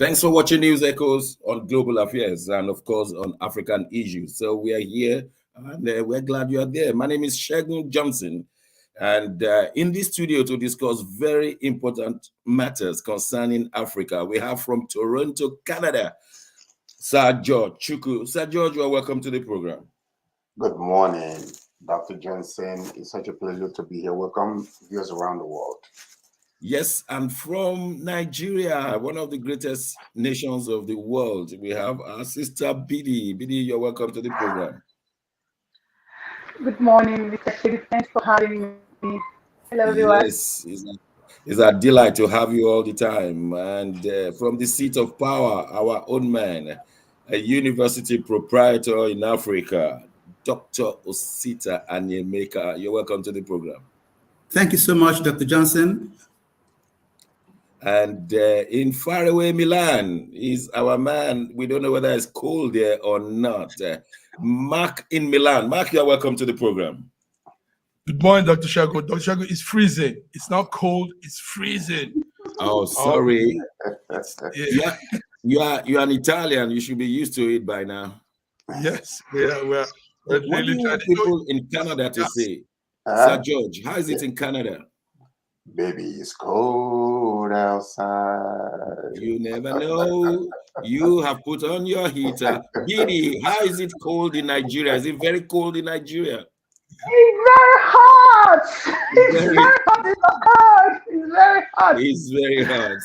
Thanks for watching News Echoes on global affairs and, of course, on African issues. So we are here and we're glad you are there. My name is Segun Johnson, and in this studio to discuss very important matters concerning Africa, we have from Toronto, Canada, Sir George Chuku. Sir George, you are welcome to the program. Good morning, Dr. Johnson. It's such a pleasure to be here. Welcome viewers around the world. Yes, and from Nigeria, one of the greatest nations of the world, we have our sister Bidi. Bidi, you're welcome to the program. Good morning, Mr. Shiri. Thanks for having me. Hello, everyone. Yes, it's a delight to have you all the time. And from the seat of power, our own man, a university proprietor in Africa, Dr. Osita Anyemeka. You're welcome to the program. Thank you so much, Dr. Johnson. And in faraway Milan is our man. We don't know whether it's cold there or not. Mark in Milan. Mark, you're welcome to the program. Good morning, Dr. Shago. Dr. Shago, it's freezing. It's not cold, it's freezing. Oh, sorry. Yeah. You're an Italian. You should be used to it by now. Yes, we're what do you want people in Canada to say? Sir George, how is it in Canada? Baby, it's cold outside. You never know. You have put on your heater. Bidi, how is it cold in Nigeria? Is it very cold in Nigeria? It's very hot. It's very hot. It's very hot. It's very hot.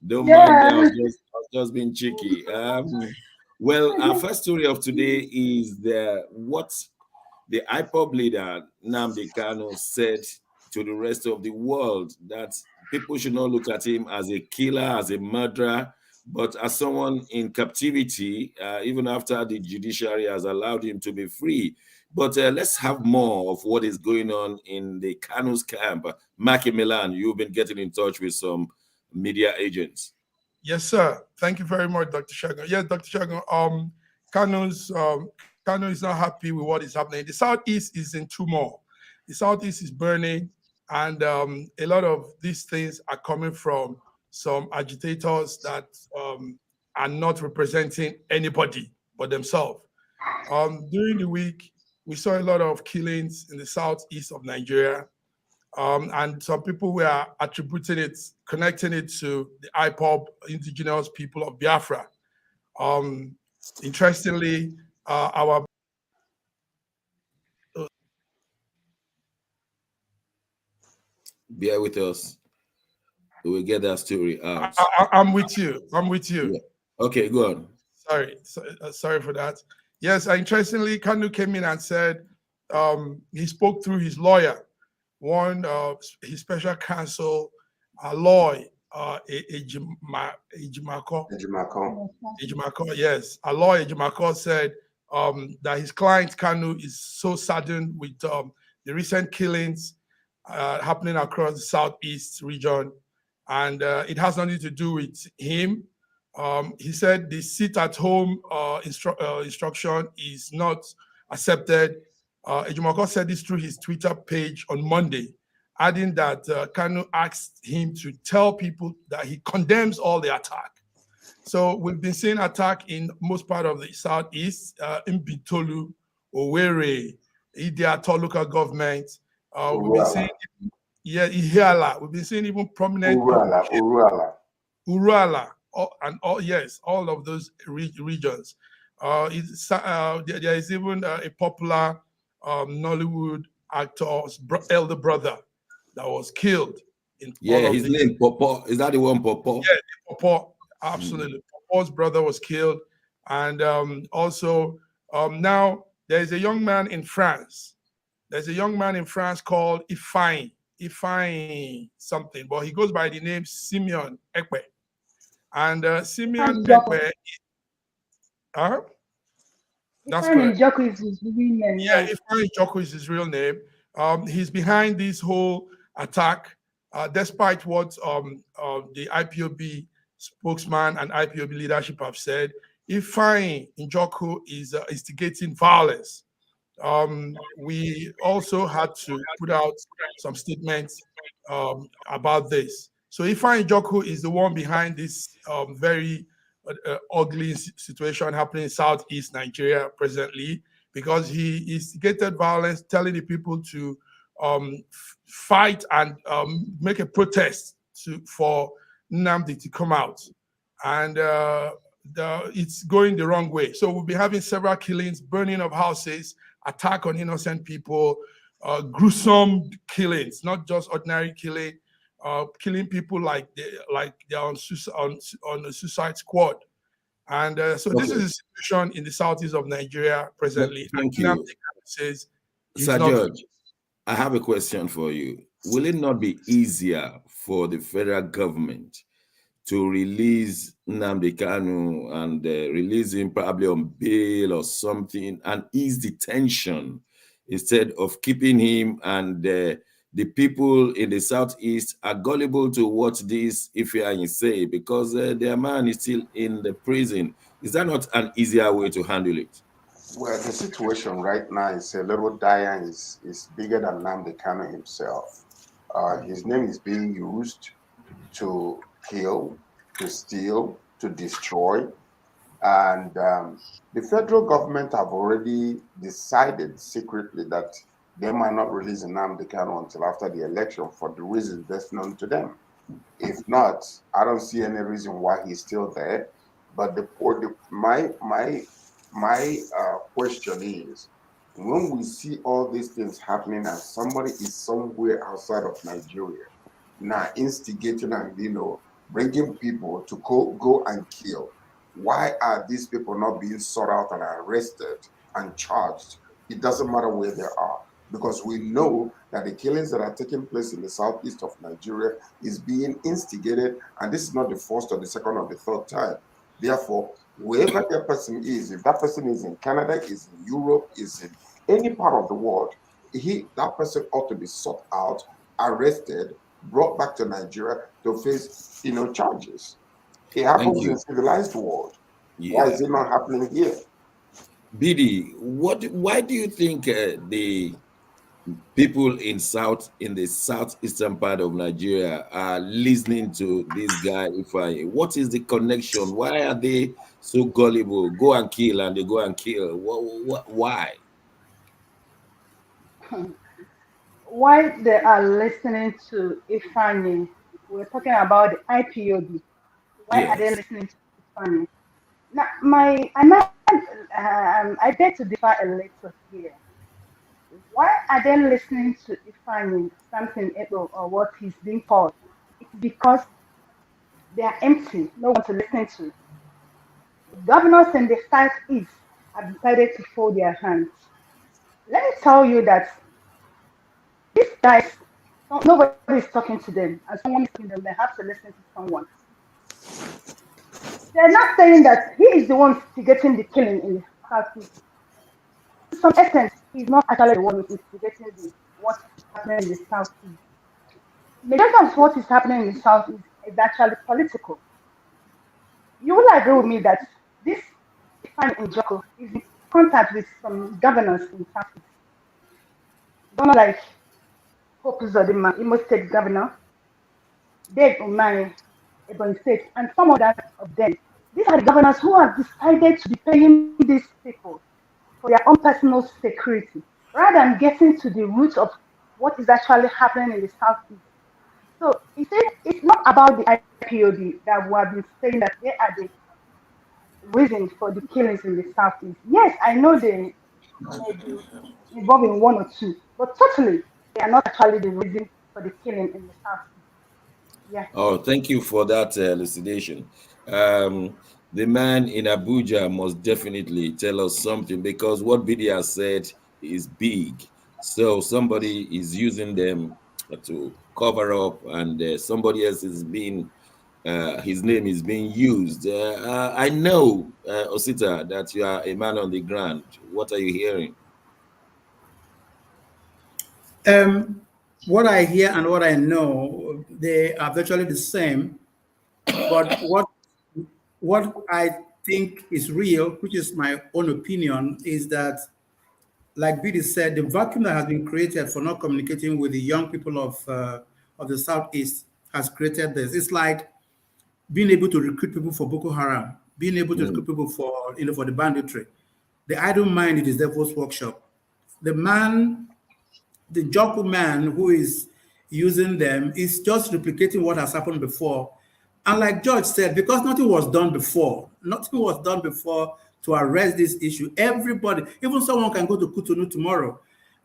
Don't mind me, I was just being cheeky. Well, our first story of today is what the IPOB leader, Nnamdi Kanu, said to the rest of the world, that people should not look at him as a killer, as a murderer, but as someone in captivity, even after the judiciary has allowed him to be free. But let's have more of what is going on in the Kanu's camp. Mark in Milan, you've been getting in touch with some media agents. Yes, sir. Thank you very much, Dr. Shagan. Yes, Dr. Shagan, Kanu is not happy with what is happening. The Southeast is in turmoil. The Southeast is burning. And a lot of these things are coming from some agitators that are not representing anybody but themselves. During the week, we saw a lot of killings in the southeast of Nigeria. And some people were attributing it, connecting it to the IPOB, indigenous people of Biafra. Interestingly, our bear with us. We will get that story out. I'm with you. I'm with you. Yeah. Okay, go on. Sorry for that. Yes, interestingly, Kanu came in and said he spoke through his lawyer, one of his special counsel, Aloy Ejimakor. Yes, Aloy Ejimakor said that his client Kanu is so saddened with the recent killings happening across the southeast region, and it has nothing to do with him. He said the sit-at-home instruction is not accepted. Ejimakor said this through his Twitter page on Monday, adding that Kanu asked him to tell people that he condemns all the attack. So we've been seeing attack in most part of the southeast, in Bitolu, Owerri, Idiato local government. We've been seeing, Ihiala. We've been seeing even prominent Urala, all of those regions. There is even a popular Nollywood actor's elder brother that was killed. His name Popo. Is that the one, Popo? Yeah, Popo. Absolutely. Popo's brother was killed, and also now there is a young man in France. There's a young man in France called Ifeanyi something, but he goes by the name Simeon Ekpe. And Simeon Ekpe, that's correct. Joko is his real name. Yeah, Ifeanyi Joko is his real name. He's behind this whole attack, despite what the IPOB spokesman and IPOB leadership have said. Ifeanyi Joko is instigating violence. We also had to put out some statements about this. So Ifeanyi Joku is the one behind this very ugly situation happening in Southeast Nigeria presently, because he instigated violence, telling the people to fight and make a protest for Nnamdi to come out. And it's going the wrong way. So we'll be having several killings, burning of houses, attack on innocent people, gruesome killings, not just ordinary killing, killing people like they're on a suicide squad. And so this is the situation in the southeast of Nigeria presently. Thank you. Says Sir George, I have a question for you. Will it not be easier for the federal government to release Nnamdi Kanu and release him probably on bail or something and ease the tension instead of keeping him? And the people in the southeast are gullible to what this Ifeanyi say because their man is still in the prison. Is that not an easier way to handle it? Well, the situation right now is a little dire. Is bigger than Nnamdi Kanu himself. His name is being used to kill, to steal, to destroy. And the federal government have already decided secretly that they might not release Nnamdi Kanu until after the election for the reasons best known to them. If not, I don't see any reason why he's still there. But my question is, when we see all these things happening and somebody is somewhere outside of Nigeria now instigating and bringing people to go and kill, why are these people not being sought out and arrested and charged? It doesn't matter where they are, because we know that the killings that are taking place in the southeast of Nigeria is being instigated, and this is not the first or the second or the third time. Therefore, wherever that person is, if that person is in Canada, is in Europe, is in any part of the world, that person ought to be sought out, arrested, brought back to Nigeria to face charges. It happens in civilized world. Yeah. Why is it not happening here? Bidi, why do you think the people in the southeastern part of Nigeria are listening to this guy Ifeanyi? What is the connection? Why are they so gullible? Go and kill, and they go and kill. Why? Why they are listening to Ifeanyi? We're talking about the IPOB. Why are they listening to Ifeanyi? Now, I beg to differ a little here. Why are they listening to Ifeanyi, something or what he's being taught? It's because they are empty, no one to listen to. The governors in the southeast have decided to fold their hands. Let me tell you that these guys, nobody is talking to them. As someone is talking to them, they have to listen to someone. They're not saying that he is the one instigating the killing in the southeast. To some extent, he's not actually the one instigating what's happening in the southeast. Majority of what is happening in the southeast is actually political. You will agree with me that this Ifeanyi Njoko is in contact with some governors in the southeast. Governor like Hope Uzodinma, Imo State Governor, Dave Umahi, Ebonyi State, and some others of them. These are the governors who have decided to be paying these people for their own personal security, rather than getting to the root of what is actually happening in the southeast. So it's not about the IPOD that we have been saying that they are the reason for the killings in the southeast. Yes, I know they may be involved in one or two, but totally they are not actually the reason for the killing in the southeast. Yeah. Oh, thank you for that elucidation. The man in Abuja must definitely tell us something, because what Bidi has said is big. So somebody is using them to cover up, and somebody else is being, his name is being used. I know, Osita, that you are a man on the ground. What are you hearing? What I hear and what I know, they are virtually the same. But what I think is real, which is my own opinion, is that, like Bidi said, the vacuum that has been created for not communicating with the young people of the Southeast has created this. It's like being able to recruit people for Boko Haram, being able to recruit people for for the banditry. The idle mind is the devil's workshop. The man, the job man who is using them is just replicating what has happened before. And like George said, because nothing was done before to arrest this issue. Everybody, even someone can go to Kutunu tomorrow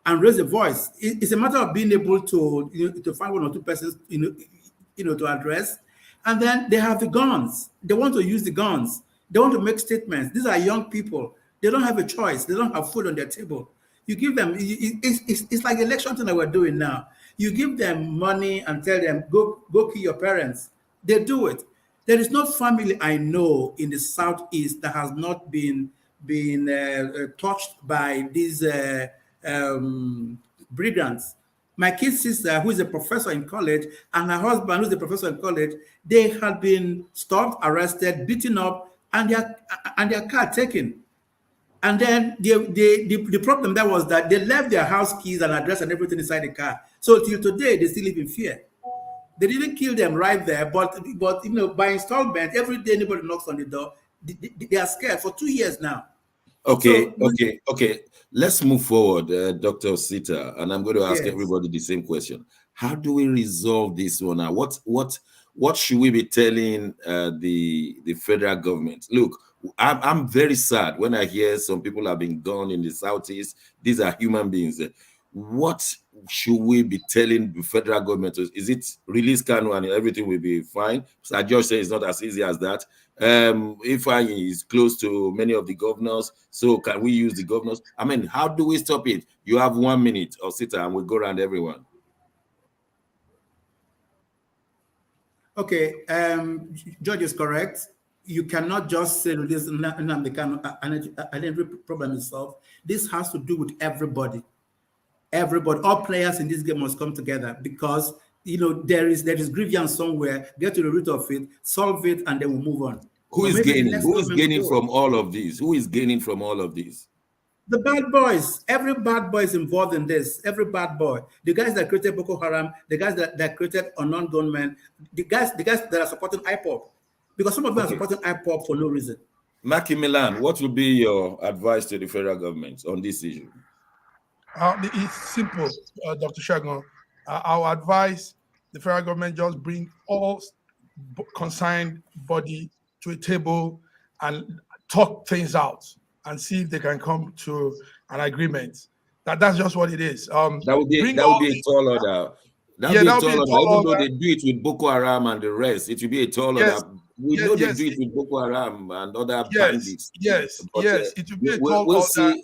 and raise a voice. It's a matter of being able to to find one or two persons to address, and then they have the guns. They want to use the guns. They want to make statements. These are young people. They don't have a choice. They don't have food on their table. You give them. It's like the election thing that we're doing now. You give them money and tell them go kill your parents. They do it. There is no family I know in the southeast that has not been touched by these brigands. My kid's sister, who is a professor in college, and her husband, who is a professor in college, they had been stopped, arrested, beaten up, and their car taken. And then the problem there was that they left their house keys and address and everything inside the car. So till today, they still live in fear. They didn't kill them right there, but by installment, every day anybody knocks on the door, they are scared for 2 years now. Okay, okay. Let's move forward, Dr. Sita, and I'm going to ask everybody the same question. How do we resolve this one now? What should we be telling the federal government? Look, I'm very sad when I hear some people have been gone in the southeast. These are human beings. What should we be telling the federal government? Is it release Kanu and everything will be fine? So George says it's not as easy as that. Ifeanyi is close to many of the governors, so can we use the governors? I mean, how do we stop it? You have 1 minute, or Sita, and we'll go around everyone. Okay, George is correct. You cannot just say release Nnamdi Kanu and every problem is solved. This has to do with everybody. Everybody, all players in this game must come together because there is grievance somewhere. Get to the root of it, solve it, and then we'll move on. Who is gaining? Who is gaining from all of these? Who is gaining from all of this? The bad boys. Every bad boy is involved in this. Every bad boy. The guys that created Boko Haram, the guys that created unknown gunmen, the guys that are supporting IPOB, because some of them are supporting IPOB for no reason. Maki Milan, what will be your advice to the federal government on this issue? It's simple, Dr. Shagun. Our advice, the federal government just bring all concerned body to a table and talk things out and see if they can come to an agreement. That's just what it is. That would be a tall order. Even though they do it with Boko Haram and the rest, it will be a tall order. We know they do it with Boko Haram and other bandits. Yes, it will be a tall order.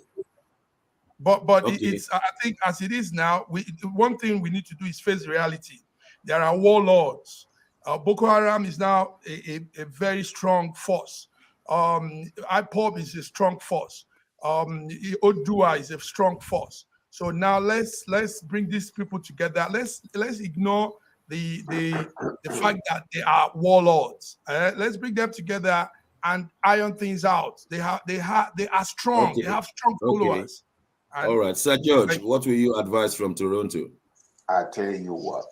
But it's, I think, as it is now, one thing we need to do is face reality. There are warlords. Boko Haram is now a very strong force. IPOB is a strong force. Odua is a strong force. So now let's bring these people together. Let's ignore the fact that they are warlords. Let's bring them together and iron things out. They are strong. They have strong followers. All right, Sir George, what will you advise from Toronto? I tell you what,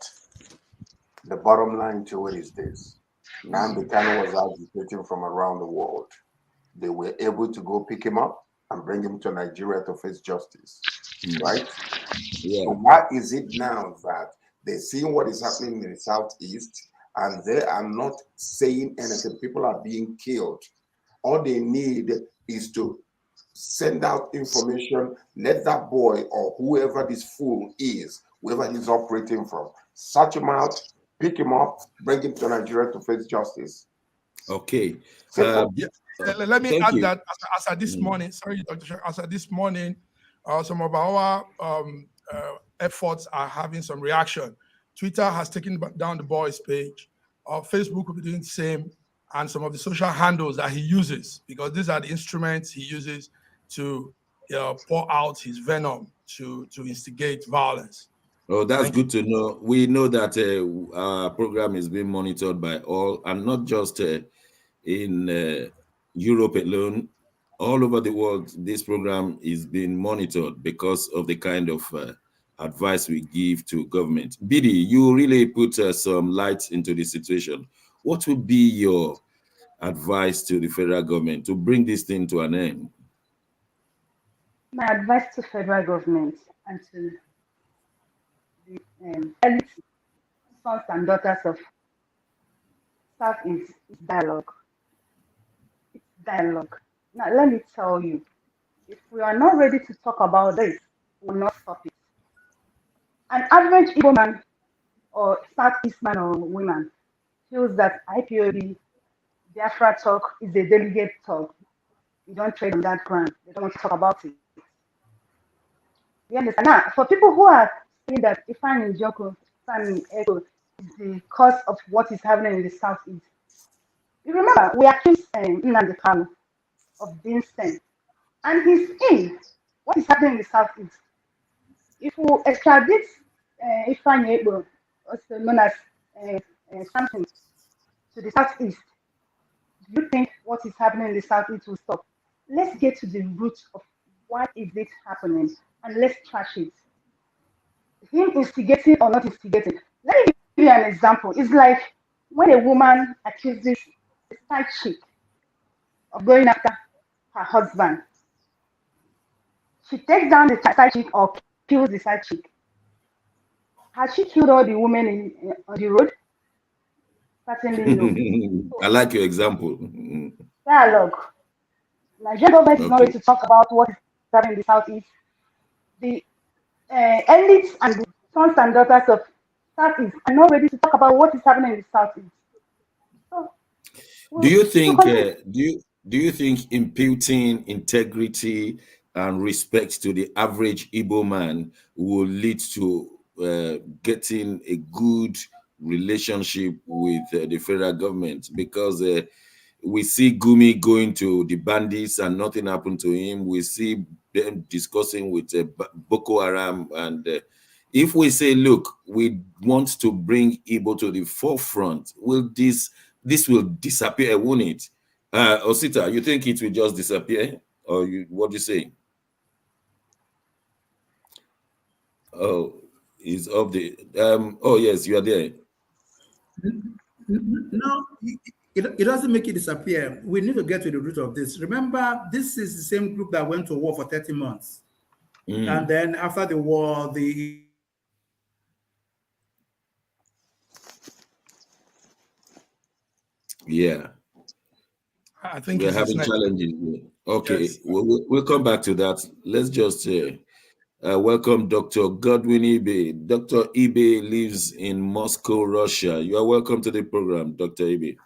the bottom line to it is this. Nnamdi Kanu was agitating from around the world. They were able to go pick him up and bring him to Nigeria to face justice, right? Yeah. So why is it now that they're seeing what is happening in the Southeast and they are not saying anything? People are being killed. All they need is to send out information, let that boy or whoever this fool is, whoever he's operating from, search him out, pick him up, bring him to Nigeria to face justice. Okay. Let me add that as of this morning, sorry, Dr. As of this morning, some of our efforts are having some reaction. Twitter has taken down the boy's page. Facebook will be doing the same, and some of the social handles that he uses, because these are the instruments he uses to pour out his venom to instigate violence. Oh, that's good to know. We know that our program is being monitored by all, and not just in Europe alone. All over the world, this program is being monitored because of the kind of advice we give to government. Bidi, you really put some light into the situation. What would be your advice to the federal government to bring this thing to an end? My advice to federal government and to the elite sons and daughters of South is dialogue. It's dialogue. Now, let me tell you, if we are not ready to talk about this, we will not stop it. An average Igbo man or Southeast man or woman feels that IPOB Biafra talk is a delegate talk. You don't trade on that ground. They don't want to talk about it. You understand? Now, for people who are saying that Ifeanyi Joko, Ifeanyi Ego is the cause of what is happening in the Southeast, you remember we accused Nnamdi Kanu of being sent, and he's in. What is happening in the Southeast? If we extradite Ifeanyi Ego, also known as something, to the Southeast, do you think what is happening in the Southeast will stop? Let's get to the root of why is it happening, and let's trash it. Him instigating or not instigating. Let me give you an example. It's like when a woman accuses a side chick of going after her husband. She takes down the side chick or kills the side chick. Has she killed all the women on the road? Certainly no. I like your example. Dialogue. Nigerian government is not ready Okay. to talk about what is happening in the Southeast. The elites and the sons and daughters of Southeast are not ready to talk about what is happening in the Southeast. So Do you we'll think continue. do you think imputing integrity and respect to the average Igbo man will lead to getting a good relationship with the federal government? Because we see Gumi going to the bandits and nothing happened to him. We see them discussing with Boko Haram. And if we say, look, we want to bring Igbo to the forefront, will this will disappear, won't it? Osita, you think it will just disappear? Or what do you say? Oh, it's up the oh yes, you are there. No, it doesn't make it disappear. We need to get to the root of this. Remember, this is the same group that went to war for 30 months. And then after the war, Yeah, I think we're it's his having next. challenges here. Okay, Yes. we'll come back to that. Let's just welcome Dr. Godwin Ibe. Dr. Ibe lives in Moscow, Russia. You are welcome to the program, Dr. Ibe.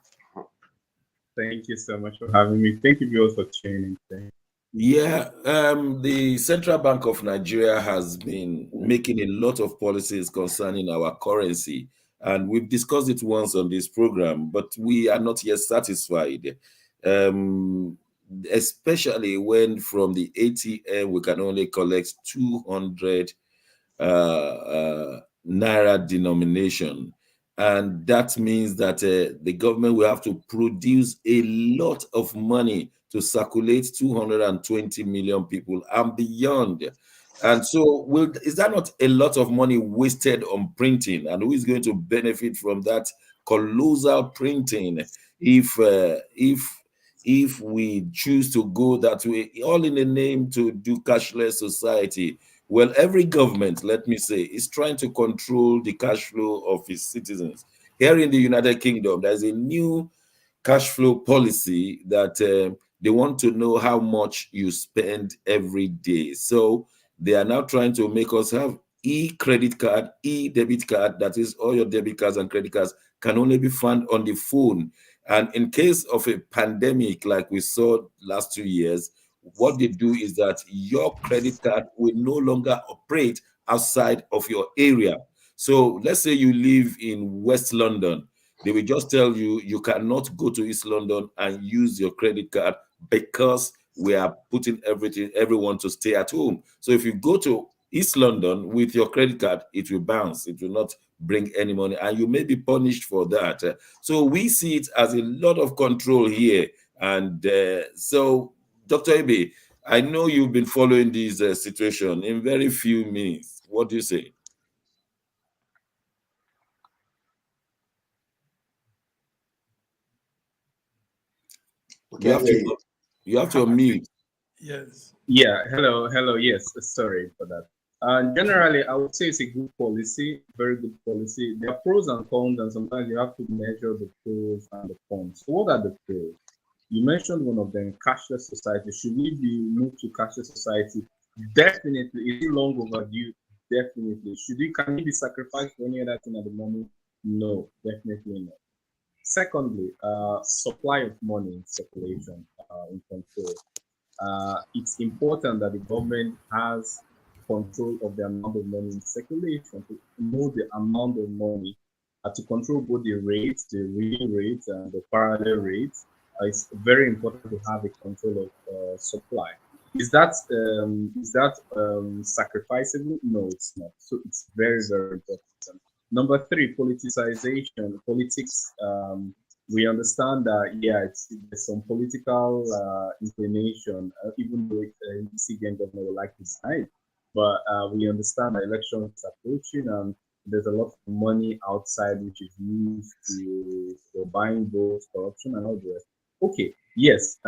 Thank you so much for having me. Thank you all for tuning in. Yeah, the Central Bank of Nigeria has been making a lot of policies concerning our currency, and we've discussed it once on this program, but we are not yet satisfied. Especially when from the ATM we can only collect 200 naira denomination. And that means that the government will have to produce a lot of money to circulate 220 million people and beyond. And so, is that not a lot of money wasted on printing? And who is going to benefit from that colossal printing if we choose to go that way, all in the name to do cashless society? Well, every government, let me say, is trying to control the cash flow of its citizens. Here in the United Kingdom, there's a new cash flow policy that they want to know how much you spend every day. So they are now trying to make us have e-credit card, e-debit card. That is, all your debit cards and credit cards can only be found on the phone. And in case of a pandemic like we saw last 2 years, what they do is that your credit card will no longer operate outside of your area. So let's say you live in West London. They will just tell you you cannot go to East London and use your credit card because we are putting everyone to stay at home. So if you go to East London with your credit card, it will bounce. It will not bring any money, and you may be punished for that. So we see it as a lot of control here. And so, Dr. Ibe, I know you've been following this situation in very few minutes. What do you say? Okay, You have to unmute. Yes. Yeah, hello, yes, sorry for that. Generally, I would say it's a good policy, very good policy. There are pros and cons, and sometimes you have to measure the pros and the cons. So what are the pros? You mentioned one of them, cashless society. Should we be moved to cashless society? Definitely. Is it long overdue? Definitely. Can it be sacrificed for any other thing at the moment? No, definitely not. Secondly, supply of money in circulation, in control. It's important that the government has control of the amount of money in circulation, to know the amount of money, to control both the rates, the real rates, and the parallel rates. It's very important to have a control of supply. Is that sacrificable? No, it's not. So it's very, very important. Number three, politicization. Politics. We understand that, yeah, there's some political inclination, even though the CBN government would like to deny it. But we understand that election is approaching, and there's a lot of money outside which is used for buying votes, corruption, and all the rest. Okay, yes.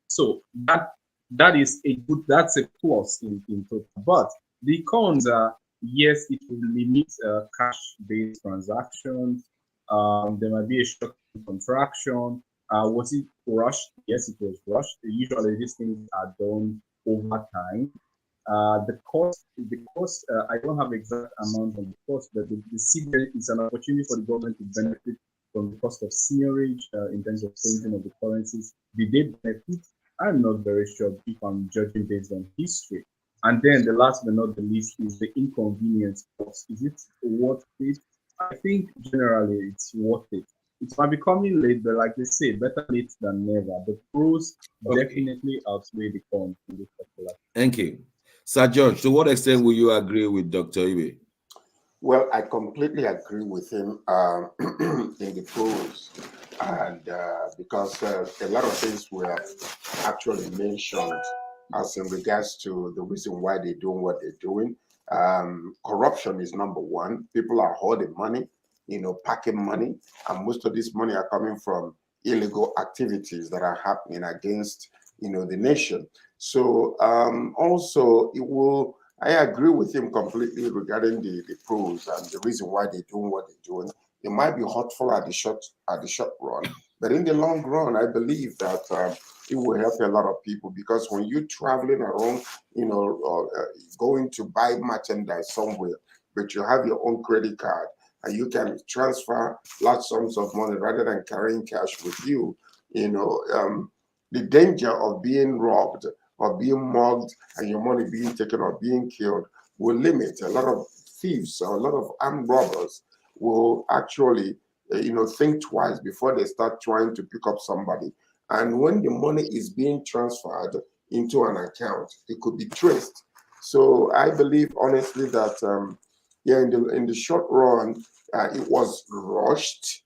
So that's a plus in total. But the cons are, yes, it will limit cash-based transactions. There might be a short contraction. Was it rushed? Yes, it was rushed. Usually, these things are done over time. I don't have exact amount on the cost, but the CBN is an opportunity for the government to benefit from the cost of seigniorage in terms of changing of the currencies. Did they benefit? I'm not very sure if I'm judging based on history. And then the last but not the least is the inconvenience cost. Is it worth it? I think generally it's worth it. It might be coming late, but like they say, better late than never. The pros definitely outweigh the cons in this particular. Thank you. Sir George, to what extent will you agree with Dr. Ibe? Well, I completely agree with him in the pros, and because a lot of things were actually mentioned as in regards to the reason why they're doing what they're doing. Corruption is number one. People are hoarding money, packing money, and most of this money are coming from illegal activities that are happening against, the nation. So also it will. I agree with him completely regarding the pros and the reason why they're doing what they're doing. It might be hurtful at the short run, but in the long run, I believe that it will help a lot of people, because when you're traveling around, going to buy merchandise somewhere, but you have your own credit card and you can transfer large sums of money rather than carrying cash with you, the danger of being robbed or being mugged and your money being taken or being killed will limit. A lot of thieves or a lot of armed robbers will actually, think twice before they start trying to pick up somebody. And when the money is being transferred into an account, it could be traced. So I believe honestly that, in the short run, it was rushed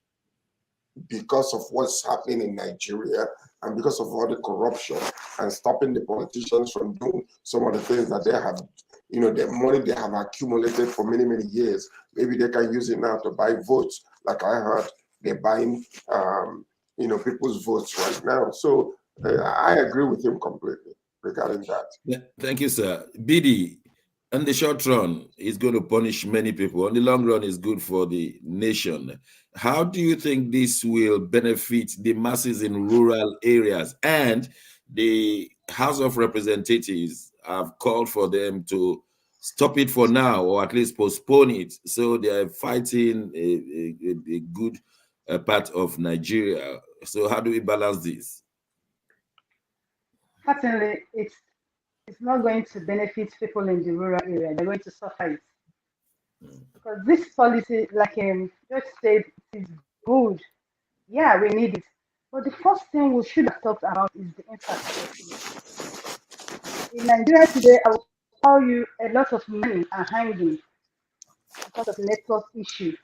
because of what's happening in Nigeria and because of all the corruption and stopping the politicians from doing some of the things that they have, the money they have accumulated for many, many years. Maybe they can use it now to buy votes. Like I heard, they're buying, people's votes right now. So I agree with him completely regarding that. Thank you, sir. BD, in the short run, it's going to punish many people. In the long run, it's good for the nation. How do you think this will benefit the masses in rural areas? And the House of Representatives have called for them to stop it for now, or at least postpone it. So they are fighting a good part of Nigeria. So how do we balance this? Certainly, it's not going to benefit people in the rural area. They're going to suffer it. Because this policy, like just said, is good. Yeah, we need it. But the first thing we should have talked about is the infrastructure. In Nigeria today, I will tell you a lot of money are hanging because of network issues.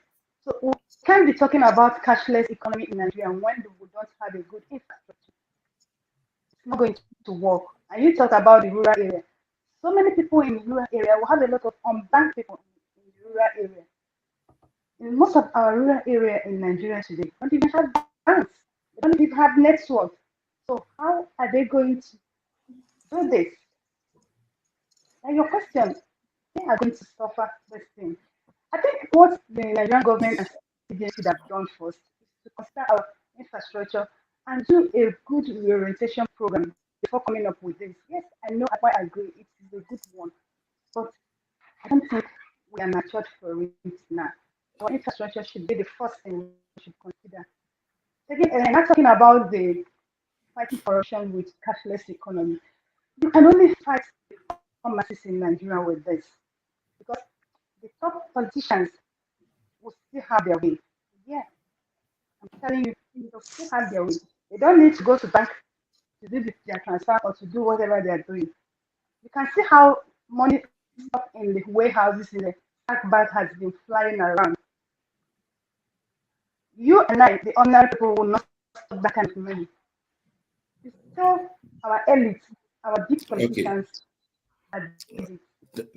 So we can't be talking about cashless economy in Nigeria when we don't have a good infrastructure. It's not going to work. And you talk about the rural area. So many people in the rural area will have a lot of unbanked people in the rural area. In most of our rural area in Nigeria today, don't even have banks. They don't even have network. So how are they going to do this? And your question, they are going to suffer this thing. I think what the Nigerian government and agency have done first is to consider our infrastructure and do a good reorientation program before coming up with this. Yes, I know, I quite agree, it is a good one, but I don't think we are matured for it now. Our infrastructure should be the first thing we should consider. Second, and I'm not talking about the fighting corruption with cashless economy. You can only fight the masses in Nigeria with this because the top politicians will still have their way. Yeah, I'm telling you, they'll still have their way. They don't need to go to bank to do their transfer or to do whatever they are doing. You can see how money stuck in the warehouses in the bank bag has been flying around. You and I, the ordinary people, will not stop that kind of money. It's still our elite, our big Okay. politicians are doing it.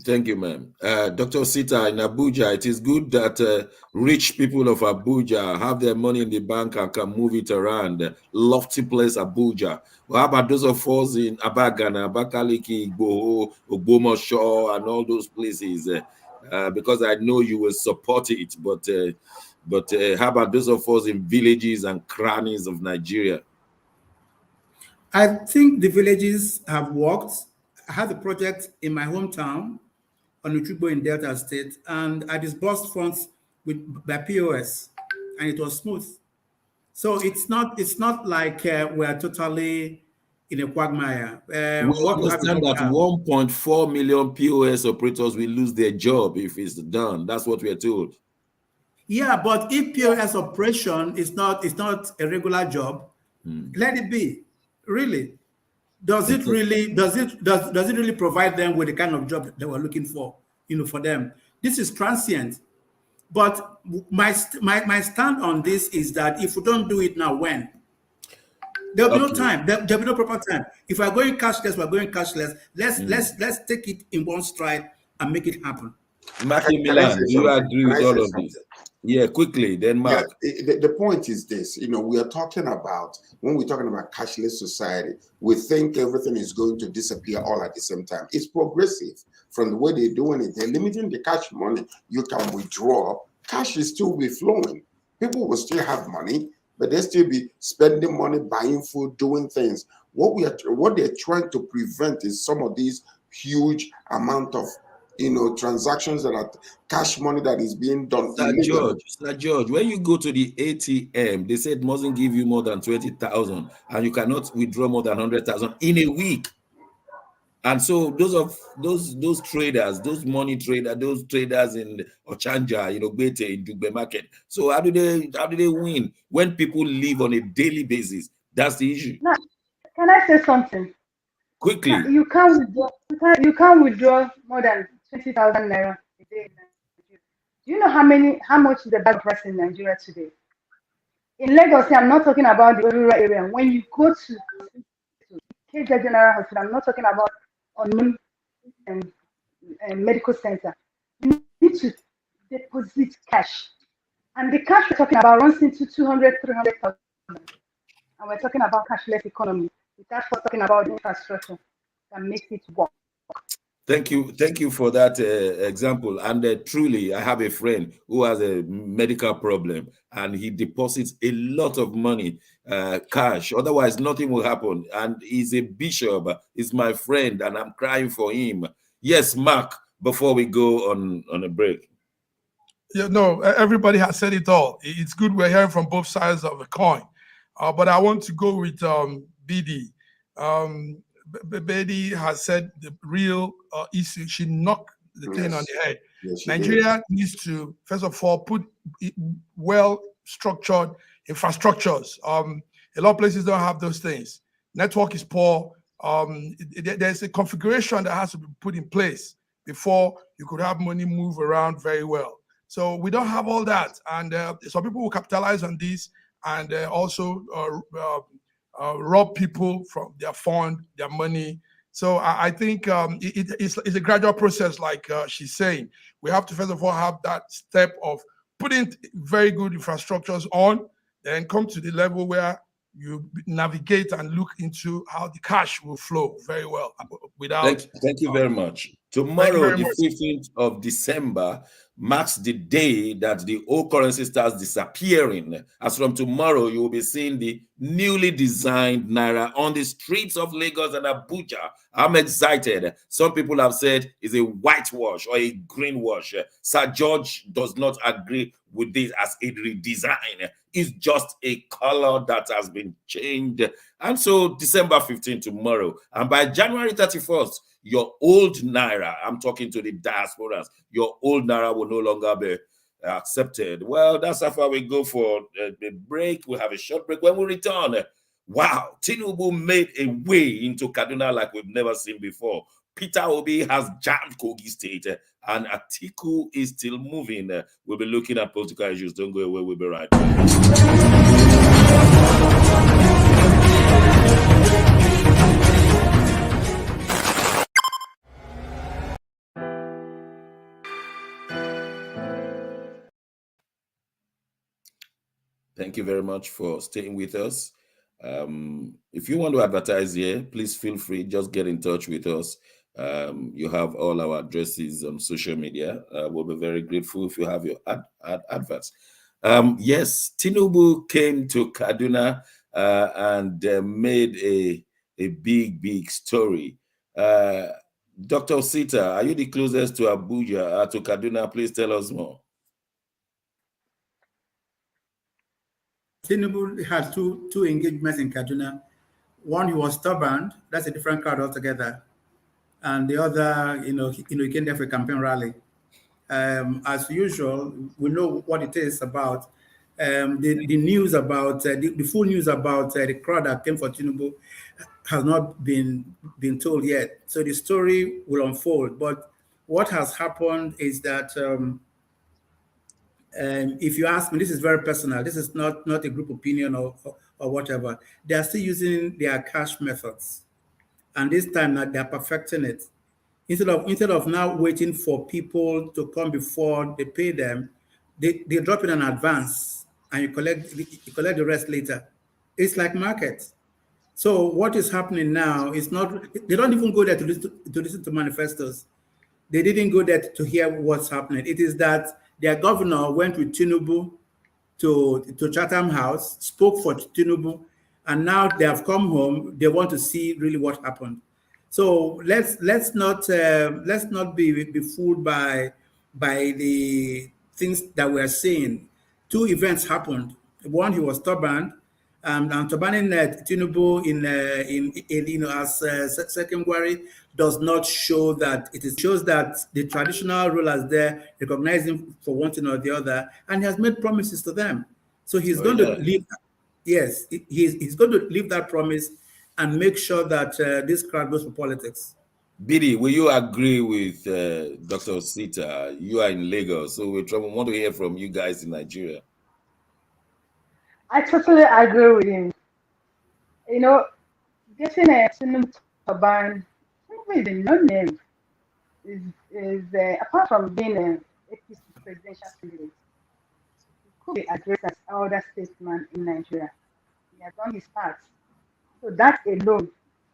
Thank you, ma'am. Dr. Sita, in Abuja, it is good that rich people of Abuja have their money in the bank and can move it around. Lofty place, Abuja. Well, how about those of us in Abagana, Abakaliki, Igboho, Ogbomoso, and all those places? Because I know you will support it, but how about those of us in villages and crannies of Nigeria? I think the villages have worked. I had a project in my hometown on Uchubo in Delta State, and I disbursed funds by POS, and it was smooth. So it's not like we are totally in a quagmire. We What we have is understand what we that have. 1.4 million POS operators will lose their job if it's done. That's what we are told. Yeah, but if POS operation is not a regular job, let it be. Really, does it really provide them with the kind of job that we're looking for? For them, this is transient. But my stand on this is that if we don't do it now, when? There'll be no time. There'll be no proper time. If we're going cashless, we're going cashless. Let's take it in one stride and make it happen. Matthew Can I Milan, say do you something? agree Can with I all say of something? this? Yeah, quickly, then Yeah, Mark. the point is this, we are talking about, when we're talking about cashless society, we think everything is going to disappear all at the same time. It's progressive from the way they're doing it. They're limiting the cash money you can withdraw. Cash is still be flowing. People will still have money, but they still be spending money, buying food, doing things. What they're trying to prevent is some of these huge amount of transactions that are cash money that is being done illegally. Sir George, when you go to the ATM, they said mustn't give you more than 20,000 and you cannot withdraw more than 100,000 in a week. And so those traders, those money traders, those traders in Ochanja, Bete, in Dugbe market. So how do they win when people live on a daily basis? That's the issue. Now, can I say something? Quickly. You can't withdraw. You can't withdraw more than 20,000 naira a day in Nigeria. Do you know how much is the bag price in Nigeria today? In Lagos, I'm not talking about the rural area. When you go to KJ General Hospital, I'm not talking about unknown um, medical center. You need to deposit cash, and the cash we're talking about runs into 200, 300,000. And we're talking about cashless economy. Without first talking about the infrastructure that makes it work. Thank you for that example. And truly, I have a friend who has a medical problem, and he deposits a lot of money, cash. Otherwise, nothing will happen. And he's a bishop. He's my friend, and I'm crying for him. Yes, Mark. Before we go on a break. Yeah, no, everybody has said it all. It's good we're hearing from both sides of the coin. But I want to go with BD. BD has said the real issue. She knocked the thing on the head. Yes, Nigeria needs to, first of all, put well-structured infrastructures. A lot of places don't have those things. Network is poor. There's a configuration that has to be put in place before you could have money move around very well. So we don't have all that. And some people will capitalize on this and also rob people from their fund, their money. So I think it's a gradual process, like she's saying. We have to first of all have that step of putting very good infrastructures on, then come to the level where you navigate and look into how the cash will flow very well without. Thank you very much. Thank you Tomorrow, very the much. 15th of December, marks the day that the old currency starts disappearing. As from tomorrow, you will be seeing the newly designed Naira on the streets of Lagos and Abuja. I'm excited. Some people have said it's a whitewash or a greenwash. Sir George does not agree with this as a redesign. It's just a color that has been changed. And so December 15th tomorrow. And by January 31st, your old Naira, I'm talking to the diasporas, your old Naira will no longer be accepted. Well, that's how far we go for the break. We'll have a short break. When we return, wow, Tinubu made a way into Kaduna like we've never seen before. Peter Obi has jammed Kogi State, and Atiku is still moving. We'll be looking at political issues. Don't go away. We'll be right back. Thank you very much for staying with us. If you want to advertise here, please feel free. Just get in touch with us. You have all our addresses on social media. We'll be very grateful if you have your adverts. Yes, Tinubu came to Kaduna and made a big story. Dr. Osita, are you the closest to Abuja, to Kaduna? Please tell us more. Tinubu had two engagements in Kaduna. One, he was stubborn. That's a different crowd altogether. And the other, he came there for a campaign rally. As usual, we know what it is about. The news about the full news about the crowd that came for Tinubu has not been told yet. So the story will unfold. But what has happened is that. If you ask me, this is very personal. This is not a group opinion or whatever. They are still using their cash methods, and this time now they are perfecting it. Instead of now waiting for people to come before they pay them, they drop in an advance and you collect the rest later. It's like market. So what is happening now is not. They don't even go there to listen to manifestos. They didn't go there to hear what's happening. It is that their governor went with Tinubu to Chatham House, spoke for Tinubu, and now they have come home. They want to see really what happened. So let's not be fooled by the things that we are seeing. Two events happened. One, he was stubborn, and turbaning Tinubu in as secondary does not show that it shows that the traditional rulers there recognize him for one thing or the other, and he has made promises to them. So he's going to leave. Yes, he's going to leave that promise and make sure that this crowd goes for politics. Bidi, will you agree with Dr. Sita? You are in Lagos, so we want to hear from you guys in Nigeria. I totally agree with him. Getting a Tinubu turban is a no-name. Is apart from being an APC presidential candidate, he could be addressed as elder statesman in Nigeria. He has done his part. So that alone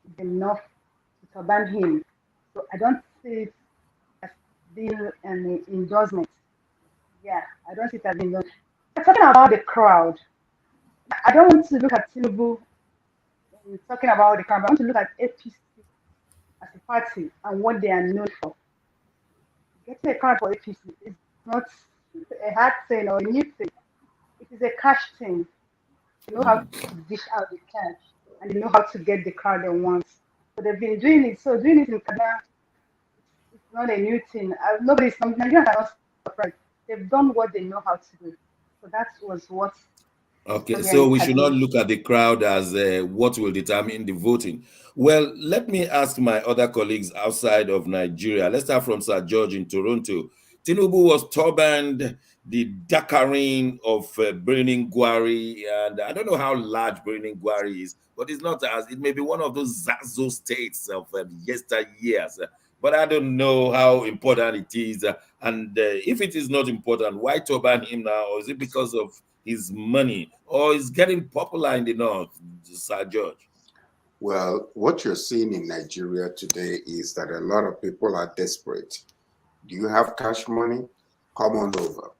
is enough to turban him. So I don't see it as being an endorsement. Yeah, I don't see it as being endorsement. Talking about the crowd, I don't want to look at Tinubu talking about the crowd. I want to look at APC as a party and what they are known for. Getting a crowd for APC is not a hard thing or a new thing. It is a cash thing. They know how to dish out the cash and they know how to get the crowd they want. So they've been doing it. So doing it in Kaduna, it's not a new thing. Nigerians are not surprised. They've done what they know how to do. So that was what. Okay, so we should not look at the crowd as what will determine the voting. Well, let me ask my other colleagues outside of Nigeria. Let's start from Sir George in Toronto. Tinubu was turbaned the Dakarin of Burning Gwari, and I don't know how large Burning Gwari is, but it's not as it may be one of those Zazo states of yesteryears. But I don't know how important it is, and if it is not important, why turban him now? Or is it because of his money, or is getting popular in the north, Sir George? Well, what you're seeing in Nigeria today is that a lot of people are desperate. Do you have cash money? Come on over.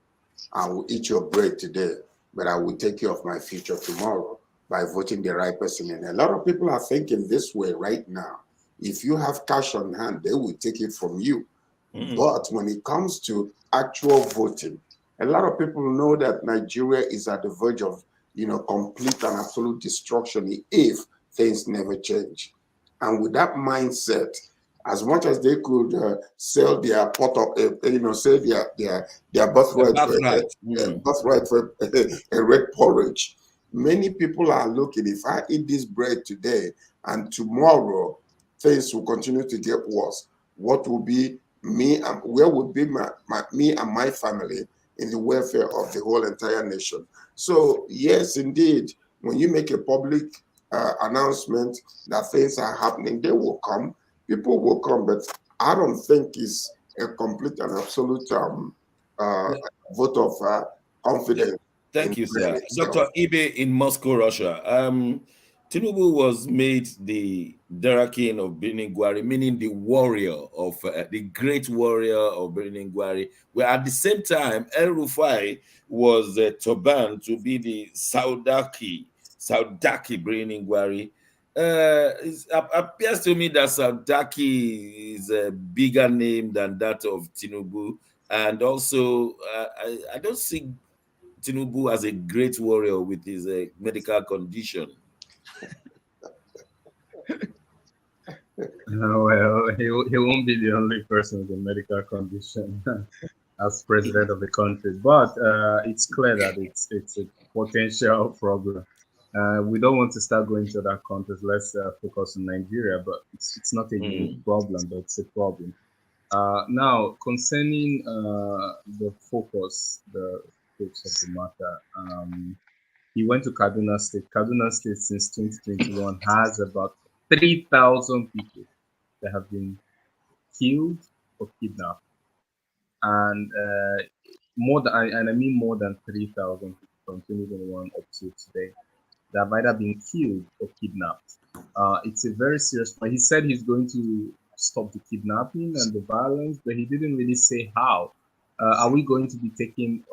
I will eat your bread today, but I will take care of my future tomorrow by voting the right person. And a lot of people are thinking this way right now. If you have cash on hand, they will take it from you. But when it comes to actual voting, a lot of people know that Nigeria is at the verge of, complete and absolute destruction if things never change. And with that mindset, as much as they could sell their pot of, sell their birthright for a red porridge, many people are looking. If I eat this bread today and tomorrow things will continue to get worse, what will be me? And where would be me and my family in the welfare of the whole entire nation? So yes, indeed, when you make a public announcement that things are happening, they will come. People will come, but I don't think it's a complete and absolute vote of confidence. Thank you, sir. Dr. Ibe in Moscow, Russia. Tinubu was made the Darakin of Birnin Gwari, meaning the warrior of the great warrior of Birnin Gwari. Where at the same time, El Rufai was turbaned to be the Saudaki Birnin Gwari. It appears to me that Saudaki is a bigger name than that of Tinubu, and also I don't see Tinubu as a great warrior with his medical condition. Well, he won't be the only person with a medical condition as president of the country, but it's clear that it's a potential problem. We don't want to start going to other countries. Let's focus on Nigeria, but it's not a new problem, but it's a problem. Now, concerning the focus of the matter, he went to Kaduna State. Kaduna State since 2021 has about 3,000 people that have been killed or kidnapped, and more than 3,000 people from 2021 up to today that have either been killed or kidnapped. It's a very serious point. He said he's going to stop the kidnapping and the violence, but he didn't really say how. Are we going to be taking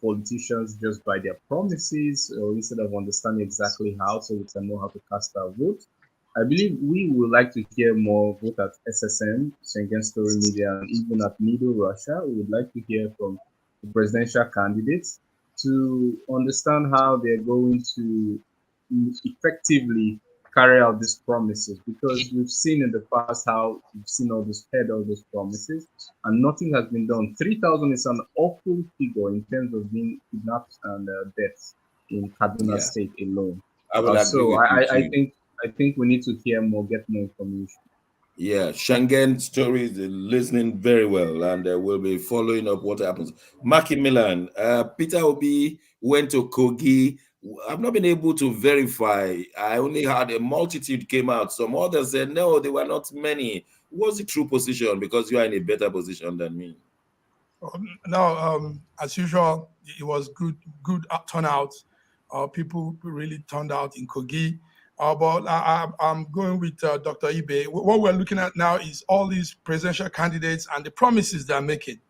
politicians just by their promises, or instead of understanding exactly how, so we can know how to cast our vote? I believe we would like to hear more both at SSM, Schengen Story Media, and even at Middle Russia. We would like to hear from the presidential candidates to understand how they're going to effectively carry out these promises, because we've seen in the past how we've seen all these promises and nothing has been done. 3,000 is an awful figure in terms of being kidnapped and deaths in Kaduna State alone. I think we need to hear more, get more information. Yeah, Schengen Story is listening very well, and we'll be following up what happens. Maki Milan, Peter Obi went to Kogi. I've not been able to verify. I only had a multitude came out. Some others said no, there were not many. What's the true position? Because you are in a better position than me. No, as usual, it was good turnout. People really turned out in Kogi. But I'm going with Dr. Ibe. What we're looking at now is all these presidential candidates and the promises they're making.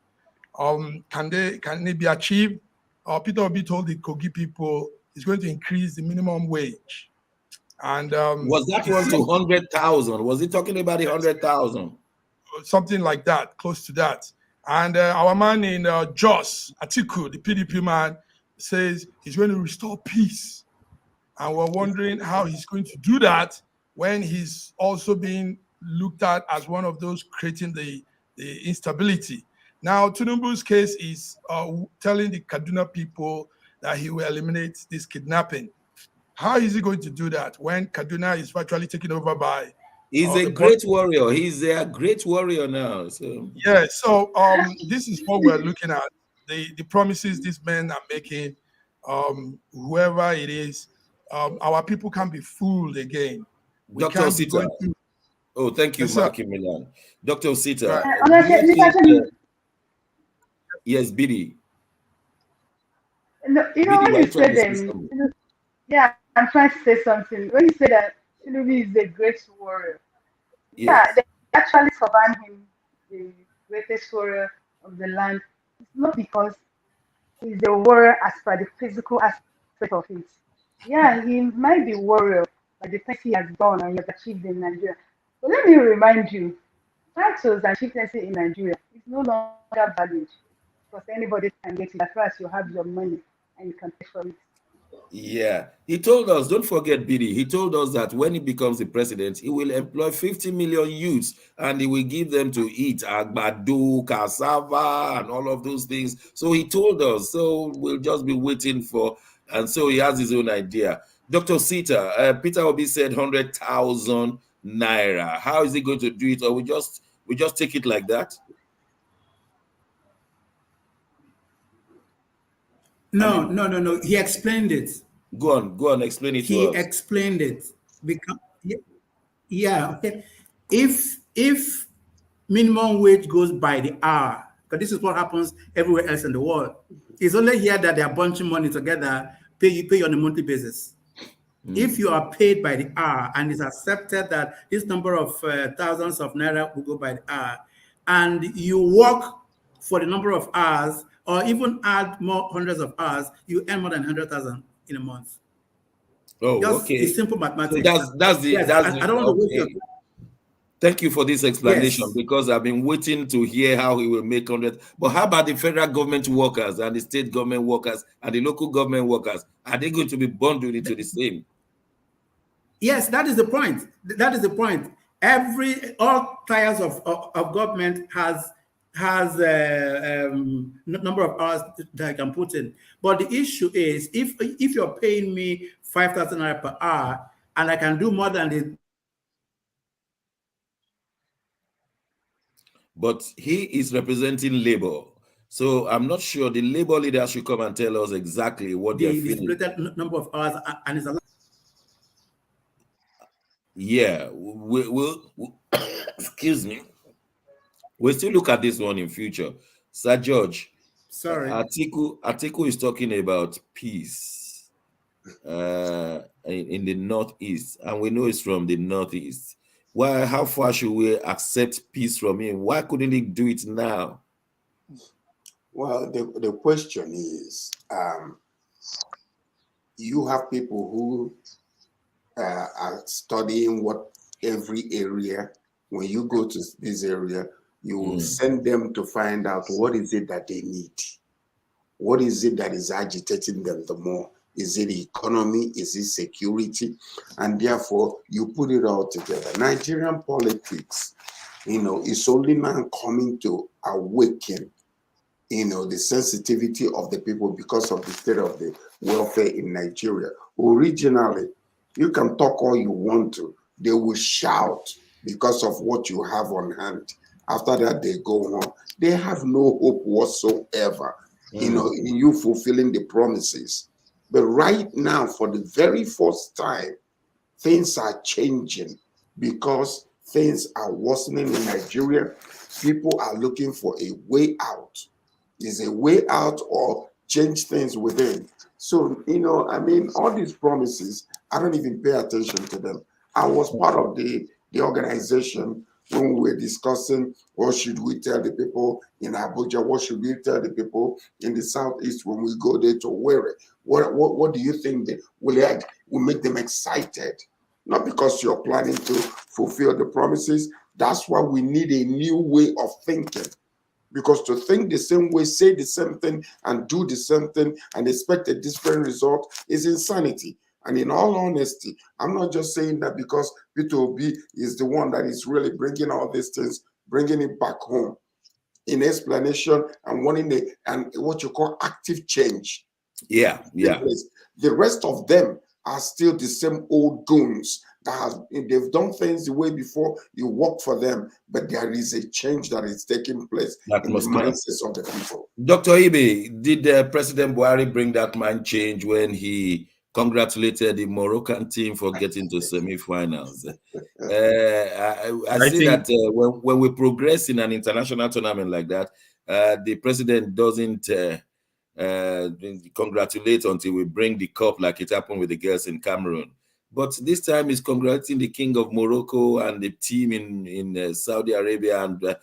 Can they be achieved? Peter Obi told the Kogi people he's going to increase the minimum wage. And was that one to 100,000? Was he talking about 100,000? Something like that, close to that. And our man in Jos, Atiku, the PDP man, says he's going to restore peace. And we're wondering how he's going to do that when he's also being looked at as one of those creating the instability. Now, Tinubu's case is telling the Kaduna people that he will eliminate this kidnapping. How is he going to do that when Kaduna is virtually taken over by... He's a great warrior. He's a great warrior now. So. Yeah, so this is what we're looking at. the promises these men are making, whoever it is, our people can't be fooled again. We Dr. can't be Osita. going through. Oh, thank you, Yes, sir. Mark Milan. Dr. Osita, Right. do you think, Actually, yes, Bidi. no, you know, Bidi, when were you you trying said to say something? yeah, I'm trying to say something. When you say that Tinubu is a great warrior, yeah, Yes. they actually survived him, the greatest warrior of the land. It's not because he's a warrior as per the physical aspect of it. Yeah, he might be warrior by the things he has done and he has achieved in Nigeria. But let me remind you, titles and chieftaincy in Nigeria is no longer valid because anybody can get it as far as you have your money and you can pay for it. Yeah, he told us, don't forget, Bidi, he told us that when he becomes the president, he will employ 50 million youths and he will give them to eat agbado, cassava, and all of those things. So he told us, so we'll just be waiting for, and so he has his own idea. Dr. Sita, Peter Obi said 100,000 naira. How is he going to do it? Or we just take it like that? I No, mean, no, no, no. He explained it. go on, explain it to He us. explained it. Because, yeah, okay. If minimum wage goes by the hour, because this is what happens everywhere else in the world. It's only here that they are bunching money together, pay you on a monthly basis. If you are paid by the hour and it's accepted that this number of thousands of naira will go by the hour, and you work for the number of hours, or even add more hundreds of hours, you earn more than 100,000 in a month. Oh, Just a okay. simple So mathematics. Yes, that's I the don't want to waste your okay. time. Thank you for this explanation Yes. because I've been waiting to hear how he will make 100. But how about the federal government workers and the state government workers and the local government workers? Are they going to be bundled into the same? Yes, that is the point. That is the point. All tiers of government has a number of hours that I can put in. But the issue is if you're paying me 5,000 naira per hour and I can do more than the But he is representing labor. So I'm not sure the labor leader should come and tell us exactly what they're the feeling. stipulated number of hours and it's allowed. Yeah, excuse me. We'll still look at this one in future. Sir George, Sorry. Atiku is talking about peace in the northeast, and we know it's from the northeast. Why? How far should we accept peace from him? Why couldn't he do it now? Well, the question is, you have people who are studying what every area. When you go to this area, you will send them to find out what is it that they need. What is it that is agitating them the more? Is it economy? Is it security? And therefore, you put it all together. Nigerian politics, is only now coming to awaken, the sensitivity of the people because of the state of the welfare in Nigeria. Originally, you can talk all you want to. They will shout because of what you have on hand. After that, they go home. They have no hope whatsoever, in you fulfilling the promises. But right now, for the very first time, things are changing because things are worsening in Nigeria. People are looking for a way out. Is a way out or change things within. So, all these promises, I don't even pay attention to them. I was part of the organization when we were discussing what should we tell the people in Abuja, what should we tell the people in the Southeast when we go there to wear it. What do you think that will make them excited? Not because you're planning to fulfill the promises. That's why we need a new way of thinking. Because to think the same way, say the same thing, and do the same thing, and expect a different result is insanity. And in all honesty, I'm not just saying that because Peter Obi is the one that is really bringing all these things, bringing it back home in explanation and wanting and what you call active change. Yeah. The rest of them are still the same old goons they've done things the way before you work for them, but there is a change that is taking place in the mindsets of the people. Dr. Ibe, did President Buhari bring that mind change when he congratulated the Moroccan team for getting to semi-finals? I see that when we progress in an international tournament like that, the president doesn't congratulate until we bring the cup, like it happened with the girls in Cameroon. But this time he's congratulating the king of Morocco and the team in Saudi Arabia and in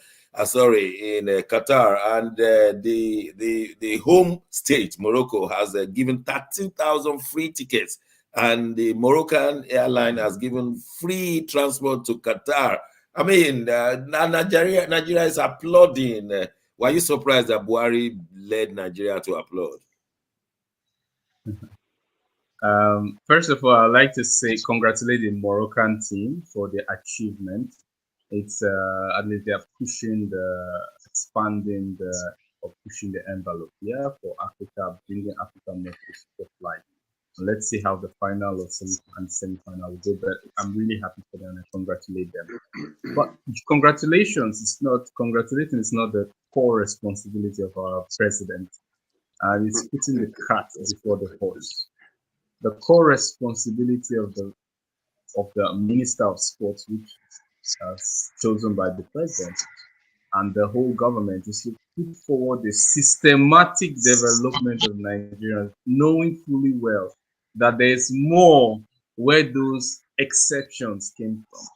Qatar, and the home state Morocco has given 13,000 free tickets, and the Moroccan airline has given free transport to Qatar. I mean, Nigeria is applauding. Were you surprised that Buhari led Nigeria to applaud? First of all, I'd like to say congratulate the Moroccan team for the achievement. It's at least they're pushing expanding or pushing the envelope for Africa, bringing Africa more to the spotlight. Let's see how the final or semi-final will go. But I'm really happy for them and I congratulate them. But congratulating is not the core responsibility of our president. And it's putting the cart before the horse. The core responsibility of the Minister of Sports, which is chosen by the president and the whole government, is to put forward the systematic development of Nigerians, knowing fully well that there's more where those exceptions came from.